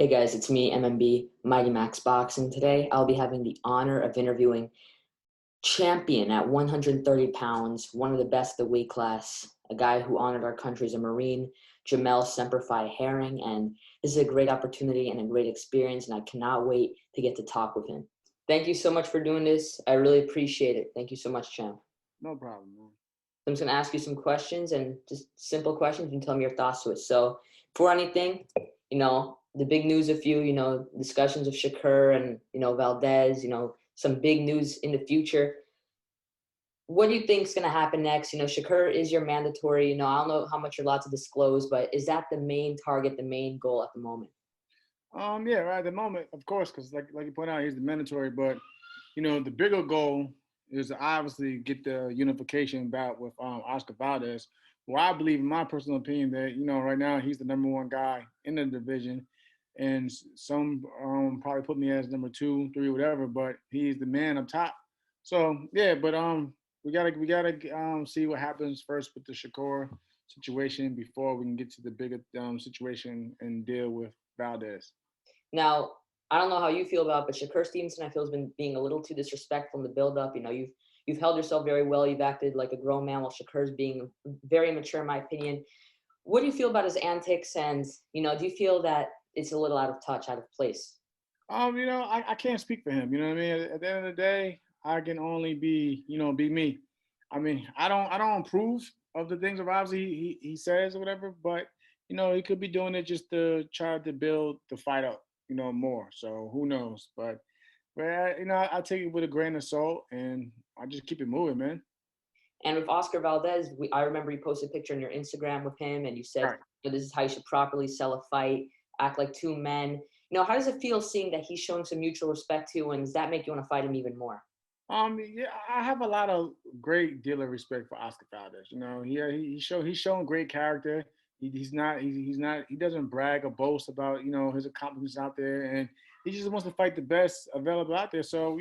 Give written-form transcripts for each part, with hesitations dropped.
Hey guys, it's me, MMB, Mighty Max Boxing. Today I'll be having the honor of interviewing champion at 130 pounds, one of the best of the weight class, a guy who honored our country as a Marine, Jamel Semper Fi Herring, and this is a great opportunity and a great experience, and I cannot wait to get to talk with him. Thank you so much for doing this. I really appreciate it. Thank you so much, champ. No problem, man. I'm just going to ask you some questions and just simple questions and tell me your thoughts to it. So, before anything, the big news of discussions of Shakur and, Valdez, some big news in the future. What do you think is going to happen next? Shakur is your mandatory, I don't know how much you're allowed to disclose, but is that the main target, the main goal at the moment? Yeah, right at the moment, of course, because like you point out, he's the mandatory. But the bigger goal is to obviously get the unification bout with Oscar Valdez. Well, I believe, in my personal opinion, that right now he's the number one guy in the division, and some probably put me as number 2, 3, whatever. But he's the man up top. So yeah, but we gotta see what happens first with the Shakur situation before we can get to the bigger situation and deal with Valdez. Now, I don't know how you feel about it, but Shakur Stevenson, I feel, has been being a little too disrespectful in the build-up. You've held yourself very well. You've acted like a grown man, while Shakur's being very immature, in my opinion. What do you feel about his antics? And do you feel that it's a little out of touch, out of place? I can't speak for him. You know what I mean? At the end of the day, I can only be me. I mean, I don't approve of the things that obviously he says or whatever, but he could be doing it just to try to build the fight up, more. So who knows? But I take it with a grain of salt and I just keep it moving, man. And with Oscar Valdez, I remember you posted a picture on your Instagram with him, and you said, Right. this is how you should properly sell a fight, act like two men. How does it feel seeing that he's showing some mutual respect to you, and does that make you want to fight him even more? Yeah, I have a lot of great deal of respect for Oscar Valdez. He's shown great character. He's not he doesn't brag or boast about his accomplishments out there, and he just wants to fight the best available out there. So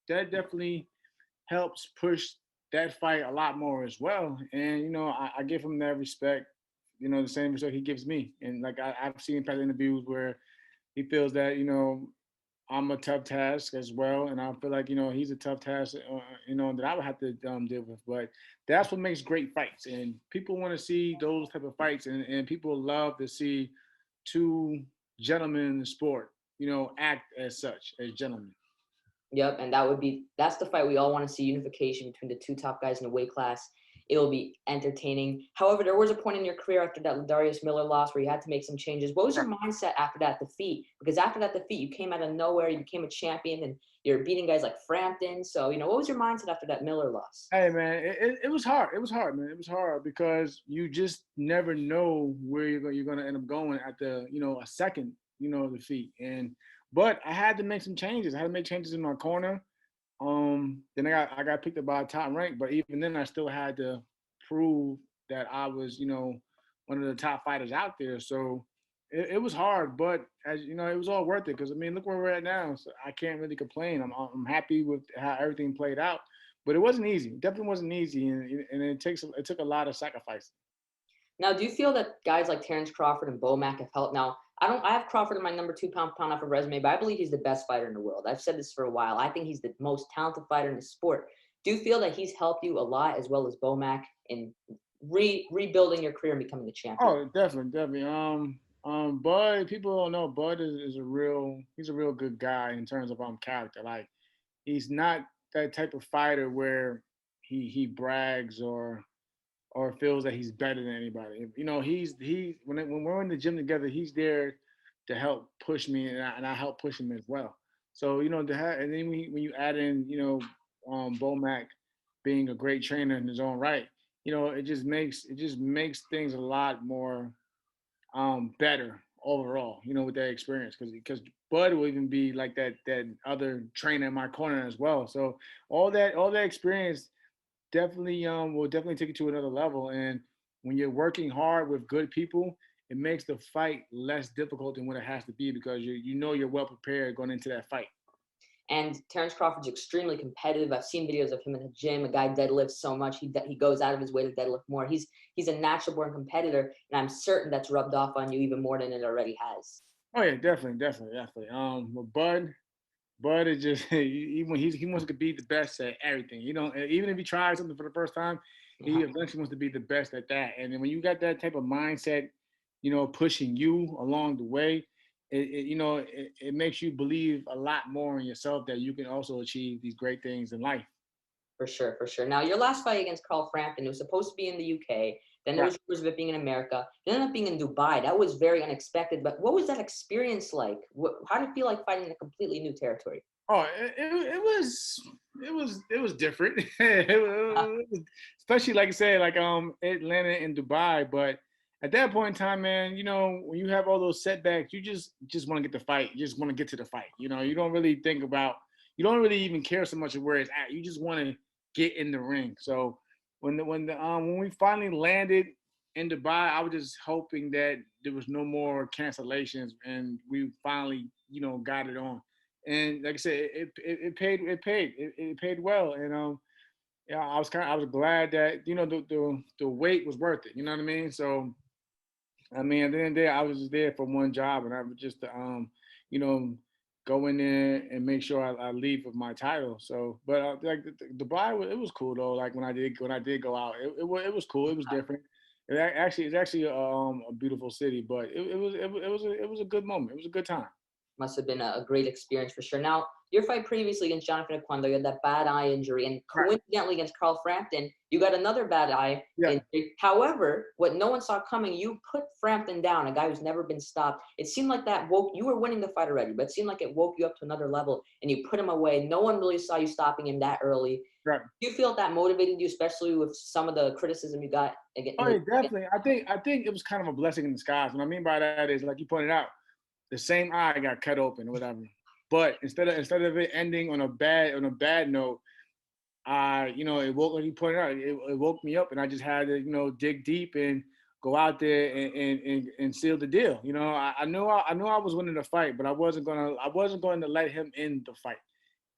that definitely helps push that fight a lot more as well. And I give him that respect, the same respect he gives me. And like I've seen past interviews where he feels that I'm a tough task as well, and I feel like he's a tough task, that I would have to deal with. But that's what makes great fights, and people want to see those type of fights, and people love to see two gentlemen in the sport, act as such as gentlemen. Yep, and that's the fight we all want to see, unification between the two top guys in the weight class. It'll be entertaining. However, there was a point in your career after that Darius Miller loss where you had to make some changes. What was your mindset after that defeat? Because after that defeat, you came out of nowhere, you became a champion, and you're beating guys like Frampton. So, what was your mindset after that Miller loss? Hey man, it was hard. It was hard, man. It was hard because you just never know where you're gonna end up going at the a second defeat. But I had to make some changes. I had to make changes in my corner. Then I got picked up by a top rank, but even then I still had to prove that I was one of the top fighters out there. So it was hard, but as it was all worth it because I mean look where we're at now. So I can't really complain. I'm happy with how everything played out. But it wasn't easy. It definitely wasn't easy, and it took a lot of sacrifice. Now, do you feel that guys like Terrence Crawford and Bo Mack have helped? Now, I have Crawford in my number 2 pound off of resume, but I believe he's the best fighter in the world. I've said this for a while. I think he's the most talented fighter in the sport. Do you feel that he's helped you a lot, as well as Bo Mack, in rebuilding your career and becoming a champion? Oh, definitely, definitely. Bud, people don't know Bud is he's a real good guy in terms of character. Like he's not that type of fighter where he brags or feels that he's better than anybody. He's when we're in the gym together, he's there to help push me, and I help push him as well. So and then when you add in Bomac being a great trainer in his own right, it just makes things a lot more better overall. With that experience because Bud will even be like that other trainer in my corner as well. So all that experience definitely will definitely take you to another level. And when you're working hard with good people, it makes the fight less difficult than what it has to be because you're well prepared going into that fight. And Terrence Crawford's extremely competitive. I've seen videos of him in the gym. A guy deadlifts so much he goes out of his way to deadlift more. He's a natural born competitor, and I'm certain that's rubbed off on you even more than it already has. Oh yeah, definitely, definitely, definitely. But Bud is just he wants to be the best at everything. You know, even if he tries something for the first time, he Uh-huh. eventually wants to be the best at that. And then when you got that type of mindset, you know, pushing you along the way, it makes you believe a lot more in yourself that you can also achieve these great things in life. For sure, for sure. Now, your last fight against Carl Frampton, it was supposed to be in the UK. Then there Right. was rumors of it being in America. It ended up being in Dubai. That was very unexpected. But what was that experience like? How did it feel like fighting in a completely new territory? Oh, it was different. Especially like I said, like Atlanta and Dubai. But at that point in time, man, you know, when you have all those setbacks, you just want to get the fight. You just want to get to the fight. You know, you don't really think about, you don't really even care so much of where it's at. You just want to get in the ring. So when we finally landed in Dubai, I was just hoping that there was no more cancellations and we finally, you know, got it on. And like I said, it paid well. And yeah, I was glad that, you know, the wait was worth it. You know what I mean? So I mean, at the end of the day, I was just there for one job, and I was just you know, go in there and make sure I leave with my title. So, but like Dubai, it was cool though. Like when I did go out, it was cool. It was different. It's actually a beautiful city, but it was a good moment. It was a good time. Must have been a great experience for sure. Now, your fight previously against Jonathan Aquendo, you had that bad eye injury, and Right. coincidentally against Carl Frampton, you got another bad eye Yeah. injury. However, what no one saw coming, you put Frampton down, a guy who's never been stopped. It seemed like that woke you were winning the fight already, but it seemed like it woke you up to another level, and you put him away. No one really saw you stopping him that early. Right. Do you feel that motivated you, especially with some of the criticism you got again in Oh, the yeah, definitely. I think it was kind of a blessing in disguise. What I mean by that is, like you pointed out, the same eye got cut open or whatever. But instead of it ending on a bad note, you know, it woke, like you pointed out, it woke me up, and I just had to, you know, dig deep and go out there and seal the deal. You know, I knew I was winning the fight, but I wasn't going to let him end the fight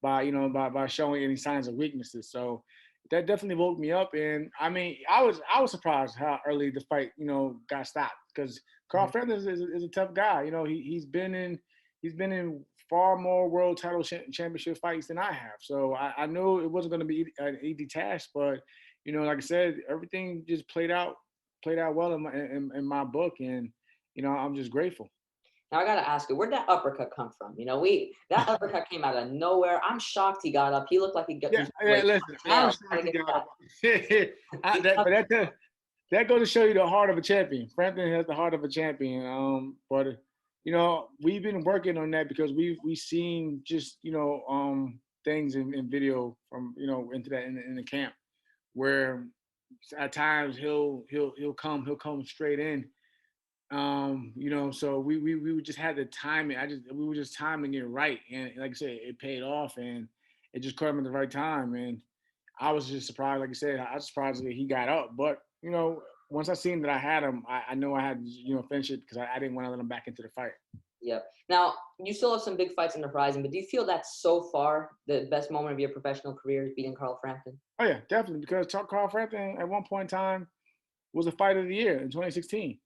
by, you know, by showing any signs of weaknesses. So that definitely woke me up. And I mean, I was surprised how early the fight, you know, got stopped, because Carl fight? Frampton is a tough guy. You know, he's been in far more world title championship fights than I have. So I knew it wasn't going to be an easy task, but you know, like I said, everything just played out well in my book, and you know, I'm just grateful. Now I gotta ask you, where'd that uppercut come from? You know, we that uppercut came out of nowhere. I'm shocked he got up. He looked like Yeah, he's yeah. wait, Listen, I'm Jamel, shocked gotta he get got that. up. But that goes to show you the heart of a champion. Frampton has the heart of a champion. But you know, we've been working on that because we seen just, you know, things in video from, you know, into that in the camp where at times he'll come straight in. You know, so we just had to time it. We were just timing it right, and like I said, it paid off, and it just caught him at the right time. And I was just surprised, like I said, I was surprised that he got up. But you know, once I seen that I had him, I know I had to, you know, finish it because I didn't want to let him back into the fight. Yep. Now you still have some big fights on the horizon, but do you feel that so far the best moment of your professional career is beating Carl Frampton? Oh yeah, definitely, because Carl Frampton at one point in time was a fight of the year in 2016.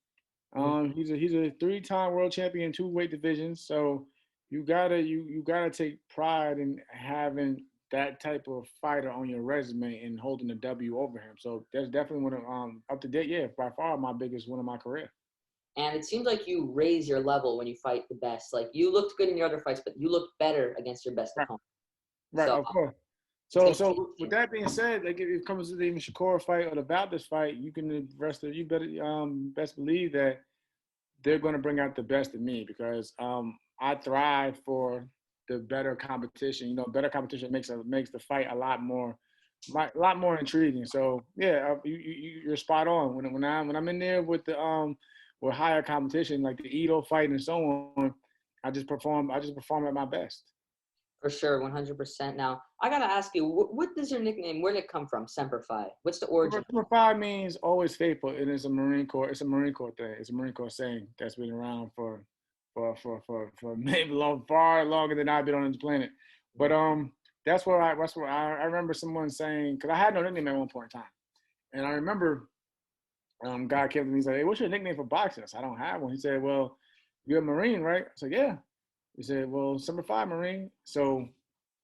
Mhm. He's a three-time world champion in two weight divisions. So you gotta take pride in having that type of fighter on your resume and holding a W over him. So that's definitely one of up to date. Yeah, by far my biggest one of my career. And it seems like you raise your level when you fight the best. Like you looked good in your other fights, but you looked better against your best Right, opponent. right, So of course. it's So gonna be so with interesting. that being said, like if it comes to the even Shakur fight or the Valdez fight, you can rest of you better best believe that they're going to bring out the best in me because I thrive for the better competition. You know, better competition makes the fight a lot more intriguing. So yeah, you're spot on. When I'm in there with higher competition like the Ito fight and so on, I just perform at my best. For sure, 100%. Now, I gotta ask you, what is your nickname? Where did it come from? Semper Fi. What's the origin? Number five means always faithful, and it's a Marine Corps. It's a Marine Corps thing. It's a Marine Corps saying that's been around for maybe far longer than I've been on this planet. But that's where I remember someone saying, because I had no nickname at one point in time, and I remember guy came to me and said, "Hey, what's your nickname for boxing?" I said, "I don't have one." He said, "Well, you're a Marine, right? I said, yeah. He said, well, Semper Fi Marine. So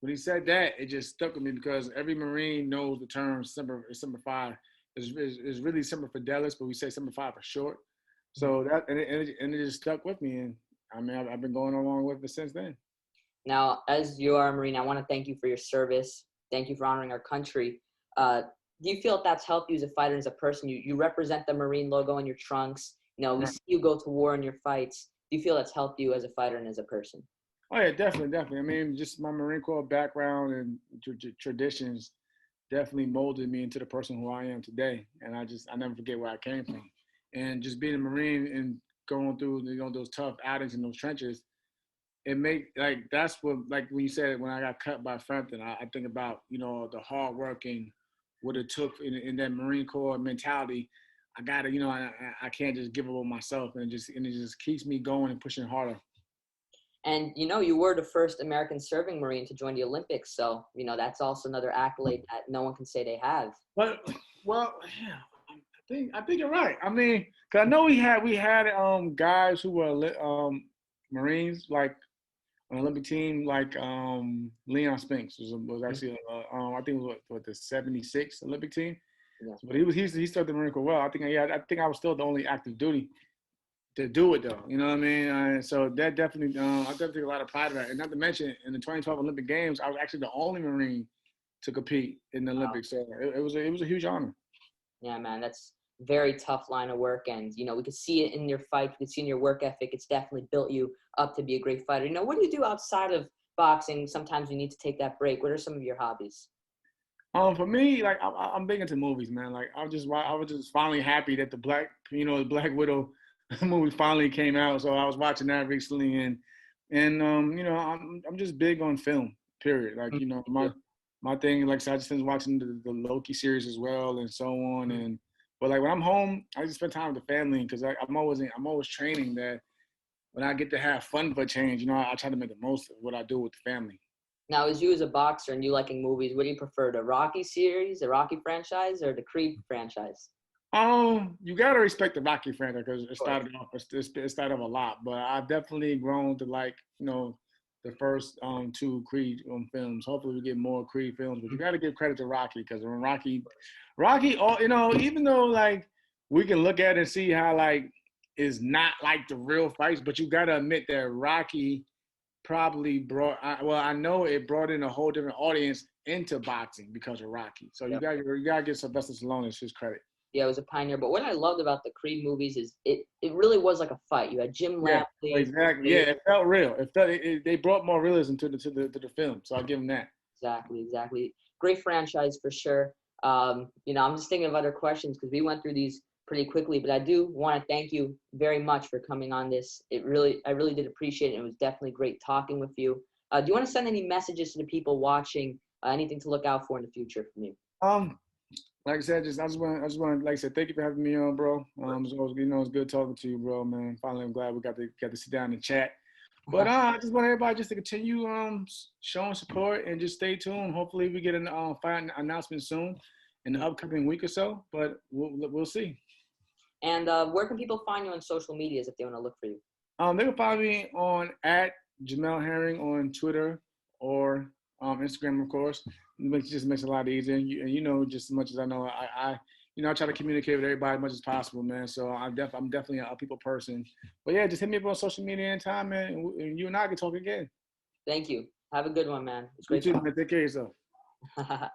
when he said that, it just stuck with me because every Marine knows the term Semper Fi. Is really Semper Fidelis, but we say Semper Fi for short. So that and it just stuck with me, and I mean I've been going along with it since then. Now, as you are a Marine, I want to thank you for your service. Thank you for honoring our country. Uh, do you feel that that's helped you as a fighter and as a person? You represent the Marine logo in your trunks. You know, we Right. see you go to war in your fights. Do you feel that's helped you as a fighter and as a person? Oh yeah, definitely, definitely. I mean, just my Marine Corps background and traditions definitely molded me into the person who I am today. And I never forget where I came from. And just being a Marine and going through those tough outings in those trenches, it make like that's what like when you said when I got cut by Frampton, I think about the hard work and what it took in that Marine Corps mentality. I gotta I can't just give up on myself and it just keeps me going and pushing harder. And you were the first American serving Marine to join the Olympics, so that's also another accolade that no one can say they have. But well, yeah, I think you're right. I mean, cause I know we had guys who were Marines like an Olympic team like Leon Spinks was Mhm. actually I think it was what the '76 Olympic team. Yeah. But he started the Marine Corps well. I think I was still the only active duty to do it though. You know what I mean? So that definitely I definitely take a lot of pride in that. And not to mention in the 2012 Olympic Games, I was actually the only Marine to compete in the Wow. Olympics. So it was a huge honor. Yeah, man, that's very tough line of work, and we could see it in your fight. We could see in your work ethic. It's definitely built you up to be a great fighter. What do you do outside of boxing? Sometimes you need to take that break. What are some of your hobbies? For me, like I'm big into movies, man. Like I was just finally happy that the Black Widow movie finally came out. So I was watching that recently, and I'm just big on film. Period. Like my thing, like I said, I just finished watching the Loki series as well, and so on. Mhm. And but like when I'm home, I just spend time with the family because I'm always training that when I get to have fun for a change, I try to make the most of what I do with the family. Now, as you as a boxer and you liking movies, what do you prefer, the Rocky series, the Rocky franchise, or the Creed franchise? You gotta respect the Rocky franchise because it Of course. started off. It started off a lot, but I've definitely grown to like the first two Creed films. Hopefully, we get more Creed films, but you got to give credit to Rocky because when Rocky, all even though like we can look at it and see how like is not like the real fights, but you got to admit that Rocky probably well, I know it brought in a whole different audience into boxing because of Rocky. So Yep. you gotta give Sylvester Stallone his credit. Yeah, it was a pioneer. But what I loved about the Creed movies is it really was like a fight. You had Jim Yeah, Lampley. exactly. Yeah, it felt real. They brought more realism to the film, so I'll give them that. Exactly, exactly. Great franchise for sure. I'm just thinking of other questions because we went through these pretty quickly, but I do want to thank you very much for coming on this. I really did appreciate it. It was definitely great talking with you. Do you want to send any messages to the people watching? Anything to look out for in the future from you? Um, like I said, like I said, thank you for having me on, bro. It's always, it's good talking to you, bro, man. Finally, I'm glad we got to sit down and chat. But I just want everybody just to continue showing support and just stay tuned. Hopefully, we get an fight announcement soon in the upcoming week or so. But we'll see. And where can people find you on social medias if they want to look for you? They can find me on at Jamel Herring on Twitter or Instagram, of course. Just makes it a lot easier. And just as much as I know, I try to communicate with everybody as much as possible, man. So I'm definitely a people person. But yeah, just hit me up on social media anytime, man. And you and I can talk again. Thank you. Have a good one, man. It's You great too, talking. man. Take care of yourself.